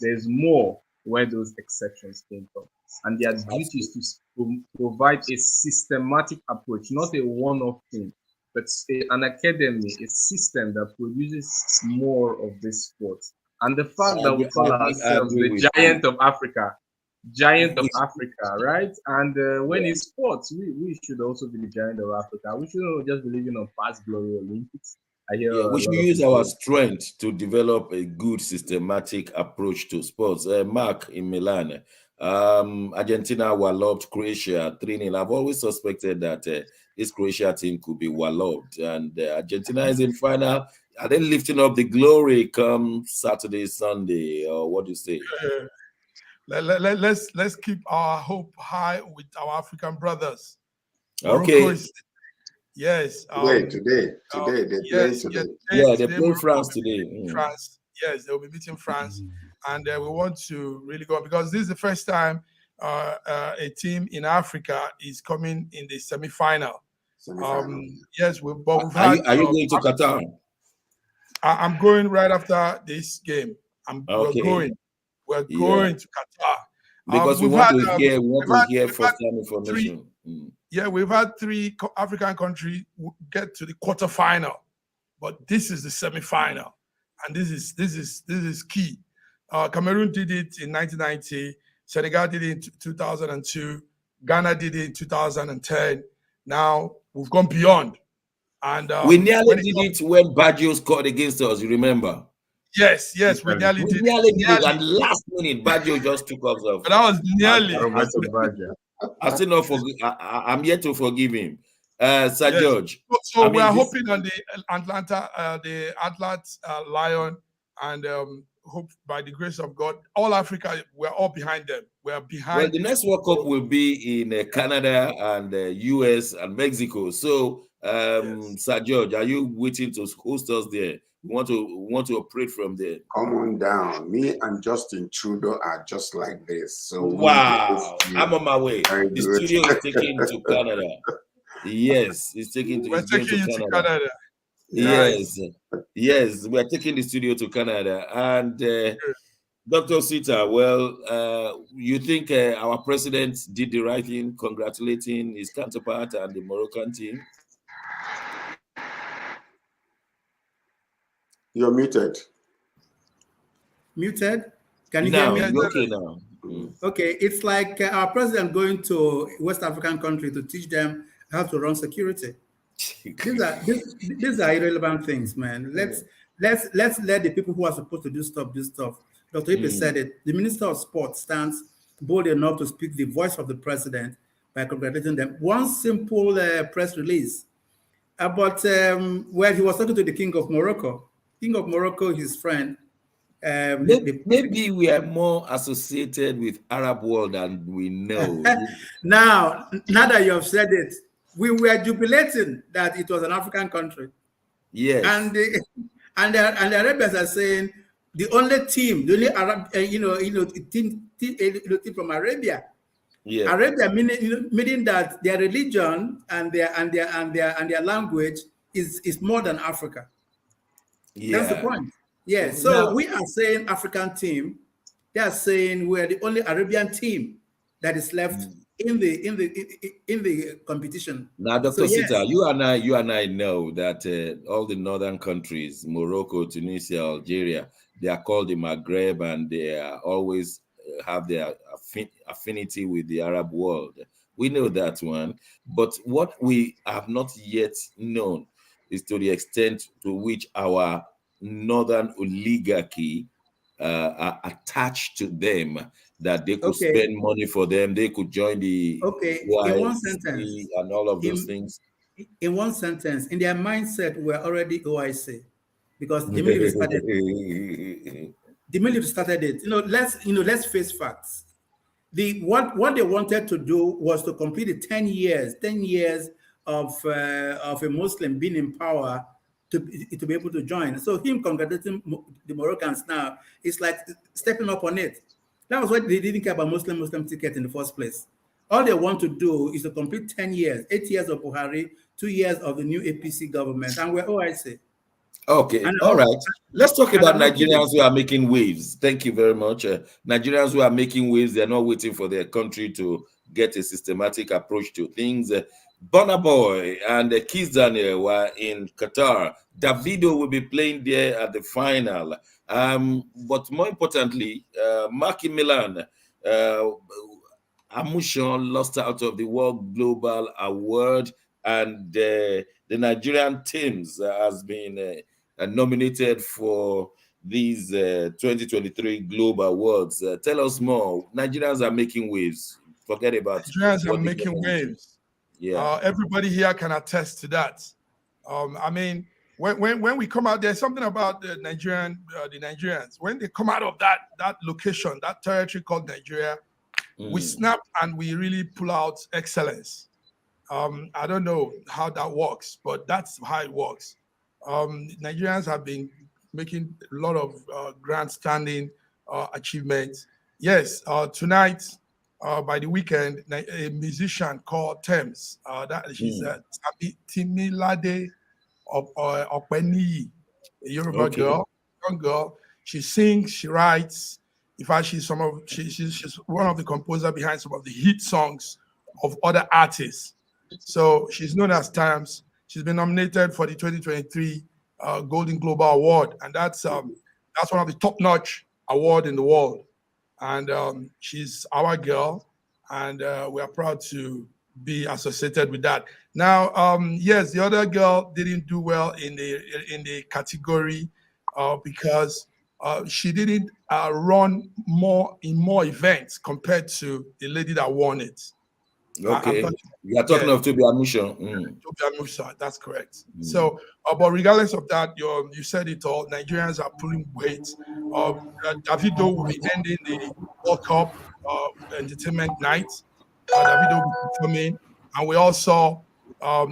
There's more where those exceptions came from. And their duty is to provide a systematic approach, not a one-off thing, but an academy, a system that produces more of this sport. And the fact that we call ourselves the giant of Africa, right? And when it's sports, we should also be the giant of Africa. We shouldn't just be living on past glory Olympics. We should use our strength to develop a good systematic approach to sports. Mark in Milan, Argentina walloped Croatia 3-0. I've always suspected that this Croatia team could be walloped, and Argentina is in final. Are they lifting up the glory come Saturday, Sunday, or what do you say? Let's keep our hope high with our African brothers. Okay. Yes. Today. They play France today. France. Yes, they'll be beating France, and we want to really go because this is the first time a team in Africa is coming in the semi-final. Yes, we've had. Are you going to Qatar? I'm going right after this game. We're going to Qatar because we want to hear first-hand information. We've had 3 African countries get to the quarterfinal, but this is the semi-final, and this is key. Cameroon did it in 1990, Senegal did it in 2002, Ghana did it in 2010. Now we've gone beyond, and we nearly did it when Baggio scored against us. You remember? Yes, we nearly did it, and last minute Baggio just took us off. But that was nearly. I still not forgive. I'm yet to forgive him. Sir George. So we are hoping on the Atlas Lion, and hope by the grace of God, all Africa, we're all behind them. We're behind. Well, the next World Cup will be in Canada and US and Mexico. So, Sir George, are you waiting to host us there? We want to operate from there. Come on down. Me and Justin Trudeau are just like this. So wow, I'm on my way. The studio is taking to Canada. Yes, it's taking to. We're taking you to Canada. Yes, we're taking the studio to Canada. And Dr. Sita, well, you think our president did the right thing, congratulating his counterpart and the Moroccan team? You're muted. Muted? Can you hear me? Okay now. Okay, it's like our president going to West African country to teach them how to run security. These are irrelevant things, man. Let's let the people who are supposed to do stuff. Dr. Ipe said it. The Minister of Sports stands bold enough to speak the voice of the president by congratulating them. One simple press release about where he was talking to the King of Morocco. King of Morocco, his friend, Maybe we are more associated with Arab world than we know. Now that you have said it, we were jubilating that it was an African country, Yes. and the Arabians are saying the only team, the only Arab, team from Arabia. Yeah. Arabia meaning that their religion and their language is more than Africa. That's the Yeah. point. Yeah. So Now, we are saying African team. They are saying we are the only Arabian team that is left in the competition. now, So Dr. yes, Sita, you and I know that all the northern countries, Morocco, Tunisia, Algeria, they are called the Maghreb, and they are always have their affinity with the Arab world. We know that one, but what we have not yet known is to the extent to which our northern oligarchy are attached to them, that they could okay, spend money for them, they could join the okay. In one OIC sentence, and all of those in things. in one sentence, in their mindset, we're already OIC because the military started. The military started it. Let's face facts. What they wanted to do was to complete the 10 years of a Muslim being in power to be able to join. So him congratulating the Moroccans now is like stepping up on it. That was why they didn't care about Muslim ticket in the first place. All they want to do is to complete 10 years, 8 years of Buhari, 2 years of the new APC government, and we're OIC. Okay, And all right. Let's talk and about I'm not kidding. Nigerians who are making waves. Thank you very much. Nigerians who are making waves, they're not waiting for their country to get a systematic approach to things. Burna Boy and Keith Daniel were in Qatar. Davido will be playing there at the final. But more importantly, Marky Milan, Amushan lost out of the World Global Award, and the Nigerian Tems has been nominated for these 2023 Global Awards. Tell us more. Nigerians are making waves. Forget about Nigerians are what the making government is. waves. Yeah. Everybody here can attest to that. I mean, when we come out, there's something about the Nigerians. When they come out of that location, that territory called Nigeria, we snap and we really pull out excellence. I don't know how that works, but that's how it works. Nigerians have been making a lot of grandstanding achievements. Yes, tonight, by the weekend, a musician called Tems, that she's Temilade Openiyi, a Yoruba Okay. girl, young girl. She sings, she writes. In fact, she's one of the composers behind some of the hit songs of other artists. So she's known as Tems. She's been nominated for the 2023 Golden Global Award, and that's one of the top-notch award in the world. And she's our girl, and we are proud to be associated with that. Now, yes, the other girl didn't do well in the category because she didn't run more events compared to the lady that won it. I'm Okay. talking, You are yeah, talking of Toby Amushan. Tobia Musa, that's correct. So, but regardless of that, you said it all. Nigerians are pulling weight. Davido will be ending the World Cup entertainment night. Davido will be performing, and we all saw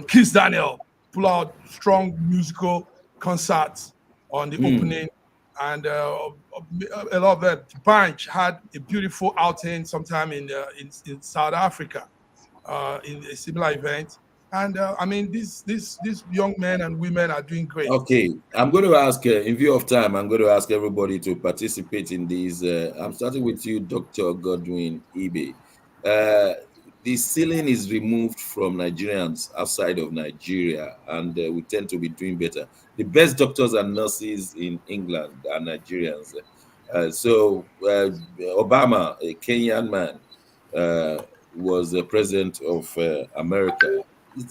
Kiss Daniel pull out strong musical concerts on the opening, and a lot of them. Bunch had a beautiful outing sometime in South Africa. In a similar event. And I mean, these young men and women are doing great. Okay, I'm going to ask, in view of time, I'm going to ask everybody to participate in these. I'm starting with you, Dr. Godwin Ibe. The ceiling is removed from Nigerians outside of Nigeria, and we tend to be doing better. The best doctors and nurses in England are Nigerians. Obama, a Kenyan man, was the president of America.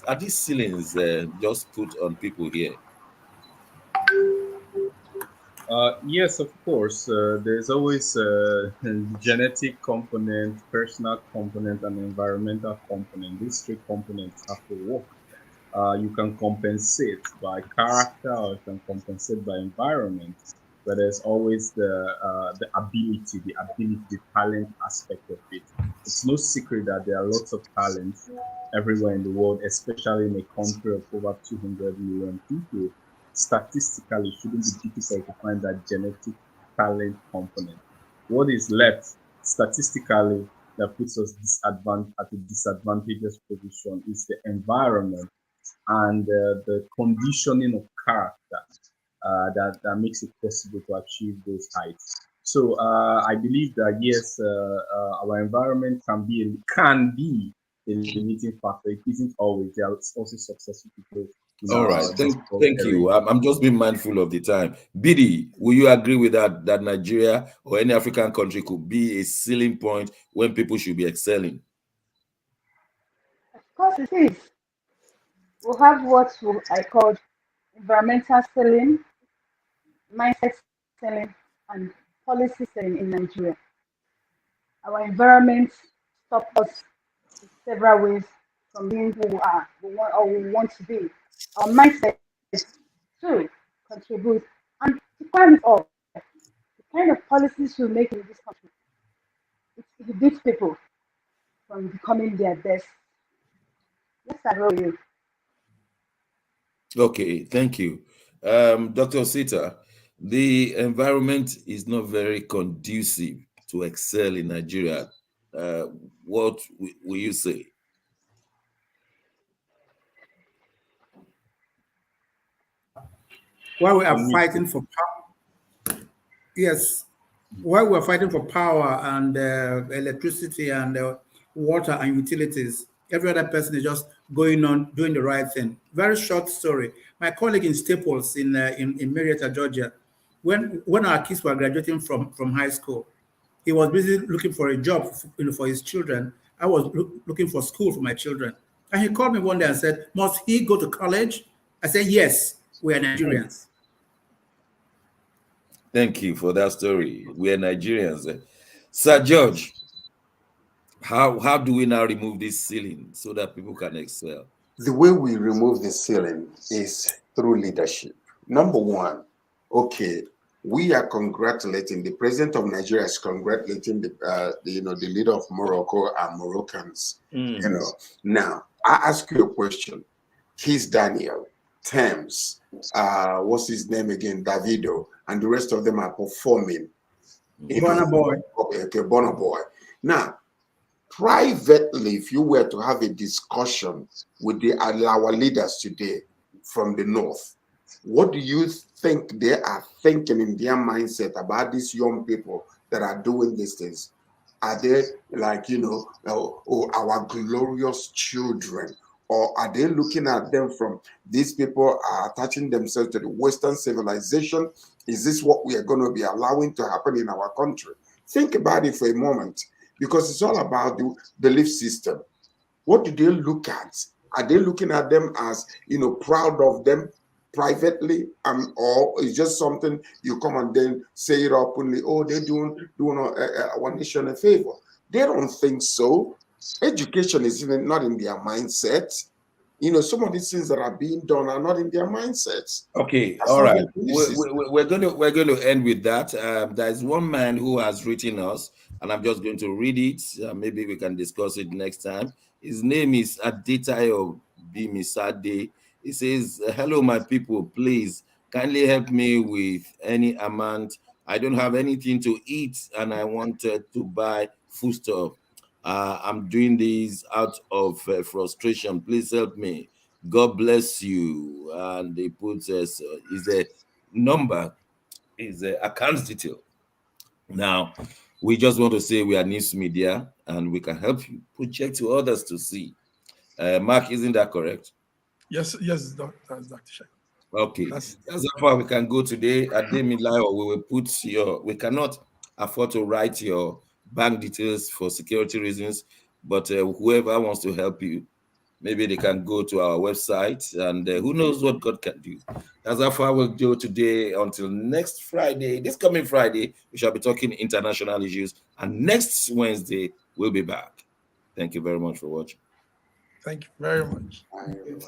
Are these ceilings just put on people here? Yes, of course. There's always a genetic component, personal component, and environmental component. These three components have to work. You can compensate by character, or you can compensate by environment. but there's always the ability, the talent aspect of it. It's no secret that there are lots of talents everywhere in the world, especially in a country of over 200 million people. Statistically, it shouldn't be difficult to find that genetic talent component. What is left statistically that puts us at a disadvantageous position is the environment and the conditioning of character that makes it possible to achieve those heights. So I believe that yes, our environment can be a limiting factor. It isn't always. There are also successful people in All right. our Thank you. I'm just being mindful of the time. Bidi, will you agree with that Nigeria or any African country could be a ceiling point when people should be excelling? Of course it is. We have what I call environmental selling, mindset selling, and policy selling in Nigeria. Our environment stops us in several ways from being who we want to be. Our mindset too contributes. And to crown it all, the kind of policies we make in this country, it inhibits people from becoming their best. Let's start with you. Okay, thank you. Dr. Sita, the environment is not very conducive to excel in Nigeria. What will you say? While we are fighting for power, yes, while we are fighting for power and electricity and water and utilities, every other person is just going on doing the right thing. Very short story. My colleague in Staples in Marietta, Georgia, when our kids were graduating from high school, he was busy looking for a job, for his children. I was looking for school for my children, and he called me one day and said, "Must he go to college?" I said, "Yes, we are Nigerians." Thank you for that story. We are Nigerians. Sir George, how do we now remove this ceiling so that people can excel? The way we remove the ceiling is through leadership. Number one, okay, we are congratulating the president of Nigeria is congratulating the leader of Morocco and Moroccans. Now I ask you a question. He's Daniel, Tems, what's his name again? Davido, and the rest of them are performing. Burna Boy. Okay, Burna Boy. Now, privately, if you were to have a discussion with our leaders today from the north, what do you think they are thinking in their mindset about these young people that are doing these things? Are they like, our glorious children? Or are they looking at them from these people are attaching themselves to the Western civilization? Is this what we are going to be allowing to happen in our country? Think about it for a moment, because it's all about the belief system. What do they look at? Are they looking at them as, proud of them privately, or is just something you come and then say it openly? Oh, they're doing our nation a favor. They don't think so. Education is not in their mindset. Some of these things that are being done are not in their mindsets. Okay, That's all not right. their belief system. We're going to end with that. There's one man who has written us, and I'm just going to read it. Maybe we can discuss it next time. His name is Adetayo Bimisade. He says, "Hello, my people. Please kindly help me with any amount. I don't have anything to eat, and I wanted to buy foodstuff. I'm doing this out of frustration. Please help me. God bless you." And they put is a number, is a account detail. Now, we just want to say we are news media and we can help you project to others to see. Mark, isn't that correct? Yes, that's Dr. Shek. Okay, that's how far we can go today. At Temilade, we will put we cannot afford to write your bank details for security reasons, but whoever wants to help you, maybe they can go to our website, and who knows what God can do. That's how far we'll go today. Until next Friday, this coming Friday, we shall be talking international issues, and next Wednesday, we'll be back. Thank you very much for watching. Thank you very much. Bye, everyone.